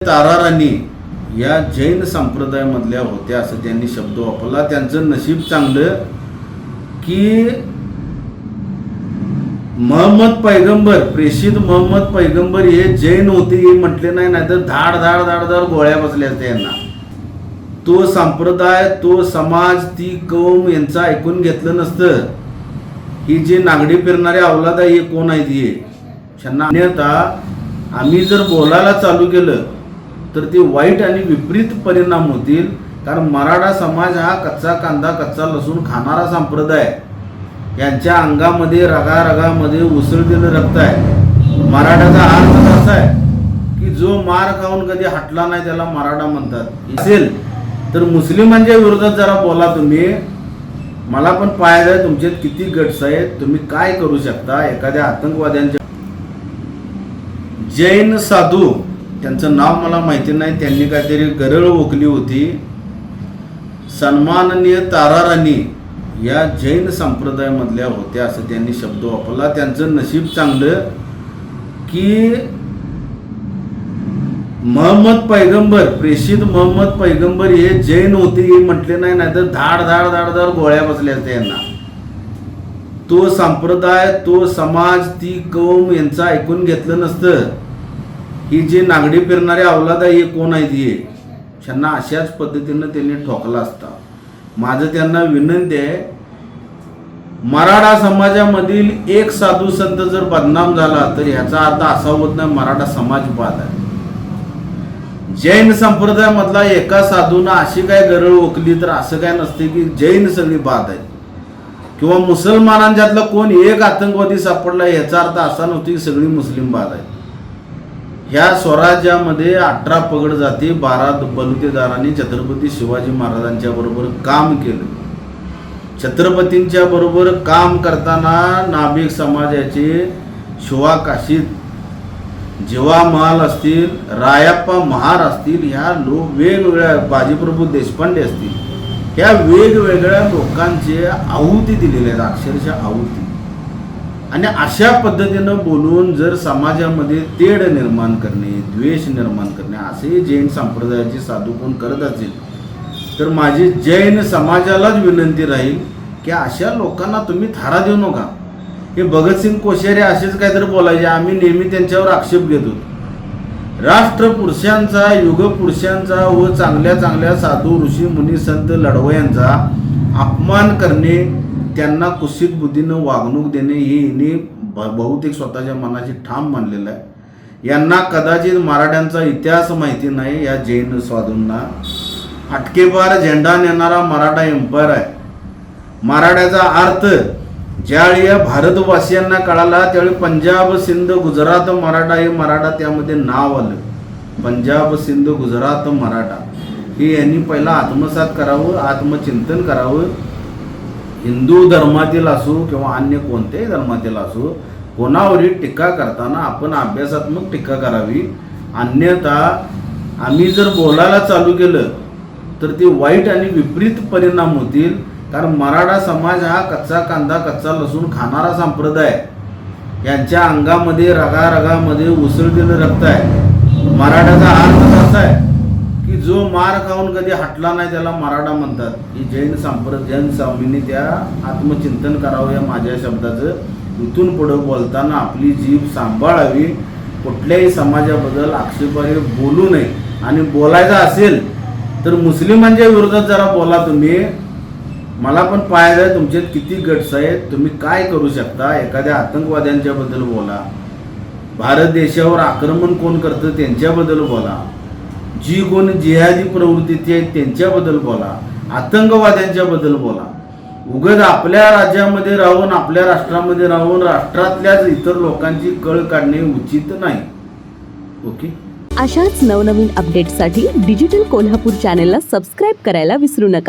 ताराराणी या जैन संप्रदायामधल्या होत्या असं त्यांनी शब्द वापरला. त्यांचं नशीब चांगलं की मोहम्मद पैगंबर, प्रेषित मोहम्मद पैगंबर हे जैन होते हे म्हटले नाही, नाहीतर धाड धाड धाड धाड गोळ्या बसल्या असत्या यांना. तो संप्रदाय, तो समाज, ती कौम यांचं ऐकून घेतलं नसतं. ही जे नागडी फिरणारे अवलाद आहे हे कोण आहेत हे त्यांना. अन्यथा आम्ही जर बोलायला चालू केलं तर ते वाईट आणि विपरीत परिणाम होतील. कारण मराठा समाज हा कच्चा कांदा कच्चा लसूण खाणारा संप्रदाय. यांच्या अंगामध्ये रगारगामध्ये उसळलेलं रक्त आहे. मराठाचा अर्थ असा आहे की जो मार खाऊन कधी हटला नाही त्याला मराठा म्हणतात. असेल तर मुस्लिमांच्या विरोधात जरा बोला तुम्ही. मला पण पाहायचं आहे तुमच्यात किती गट्स आहेत, तुम्ही काय करू शकता. एखाद्या आतंकवाद्यांच्या जैन साधू, त्यांचं नाव मला माहिती नाही, त्यांनी काहीतरी गरळ ओकली होती. सन्माननीय ताराराणी या जैन संप्रदायामधल्या होत्या असं त्यांनी शब्द वापरला. त्यांचं नशीब चांगलं की मोहम्मद पैगंबर, प्रेषित मोहम्मद पैगंबर हे जैन होते हे म्हटले नाही, नाहीतर धाड धाड धाड धाड गोळ्या बसल्या असत्या यांना. तो संप्रदाय, तो समाज, ती कौम यांचं ऐकून घेतलं नसतं. ही जे नागडी फिरणारे अवलाद आहे हे कोण आहेत हे त्यांना अशाच पद्धतीनं त्यांनी ठोकला असता. माझं त्यांना विनंती आहे, मराठा समाजामधील एक साधू संत जर बदनाम झाला तर ह्याचा अर्थ असा होत नाही मराठा समाज बाद आहे. जैन संप्रदायामधला एका साधूनं अशी काय गरळ ओकली तर असं काय नसते की जैन सगळी बाद आहेत, किंवा मुसलमानांच्यातला कोण एक आतंकवादी सापडला याचा अर्थ असा नव्हता की सगळी मुस्लिम बाद आहेत. ह्या स्वराज्यामध्ये 18 पगड जाती, 12 बलुतेदारांनी छत्रपती शिवाजी महाराजांच्या बरोबर काम केलं. छत्रपतींच्या बरोबर काम करताना नाभिक समाजाचे शिवा काशीद, जीवा महाल असतील, रायप्पा महार असतील, ह्या लोक वेगवेगळ्या, बाजीप्रभू देशपांडे असतील, ह्या वेगवेगळ्या लोकांचे आहुती दिलेल्या आहेत, अक्षरशः आहुती. आणि अशा पद्धतीनं बोलून जर समाजामध्ये तेढ निर्माण करणे, द्वेष निर्माण करणे असे जैन संप्रदायाचे साधू कोण करत असेल तर माझी जैन समाजालाच विनंती राहील की अशा लोकांना तुम्ही थारा देऊ नका. हे भगतसिंग कोश्यारी असेच काहीतरी बोलायचे, आम्ही नेहमी त्यांच्यावर आक्षेप घेतो. राष्ट्रपुरुषांचा, युगपुरुषांचा व चांगल्या चांगल्या साधू ऋषी मुनी संत लढवयांचा अपमान करणे, त्यांना कुत्सित बुद्धीनं वागणूक देणे हे यांनी बहुतेक स्वतःच्या मनाची ठाम मानलेलं आहे. यांना कदाचित मराठ्यांचा इतिहास माहिती नाही. या जैन साधूंना अटकेबार झेंडा नेणारा मराठा एम्पायर आहे. मराठ्याचा अर्थ ज्यावेळी या भारतवासियांना कळाला त्यावेळी पंजाब सिंध गुजरात मराठा हे मराठा त्यामध्ये नाव आलं. पंजाब सिंध गुजरात मराठा हे यांनी पहिला आत्मसात करावं, आत्मचिंतन करावं. हिंदू धर्मातील असो किंवा अन्य कोणत्याही धर्मातील असो, कोणावरही टीका करताना आपण अभ्यासात्मक टीका करावी. अन्यथा आम्ही जर बोलायला चालू केलं तर ते वाईट आणि विपरीत परिणाम होतील. कारण मराठा समाज हा कच्चा कांदा कच्चा लसूण खाणारा संप्रदाय. यांच्या अंगामध्ये रगारगामध्ये उसळलेलं रक्त आहे. मराठाचा अर्थ असा आहे की जो मार खाऊन कधी हटला नाही त्याला मराठा म्हणतात. ही जैन जैन स्वामींनी त्या आत्मचिंतन करावं या माझ्या शब्दाचं. इथून पुढं बोलताना आपली जीभ सांभाळावी. कुठल्याही समाजाबद्दल आक्षेपार्ह बोलू नये. आणि बोलायचं असेल तर मुस्लिमांच्या विरोधात जरा बोला तुम्ही. मला पण पाहायचं आहे तुमच्यात किती गट्स आहेत, तुम्ही काय करू शकता. एखाद्या आतंकवाद्यांच्या बद्दल बोला. भारत देशावर आक्रमण कोण करतं त्यांच्याबद्दल बोला. जी कोण जिहादी प्रवृत्ती आहेत त्यांच्याबद्दल बोला. आतंकवाद्यांच्या बद्दल बोला. उगाच आपल्या राज्यामध्ये राहून, आपल्या राष्ट्रामध्ये राहून राष्ट्रातल्याच इतर लोकांची कळ काढणे उचित नाही. ओके. अशाच नवनवीन अपडेट्ससाठी डिजिटल कोल्हापूर चॅनेलला सबस्क्राईब करायला विसरू नका.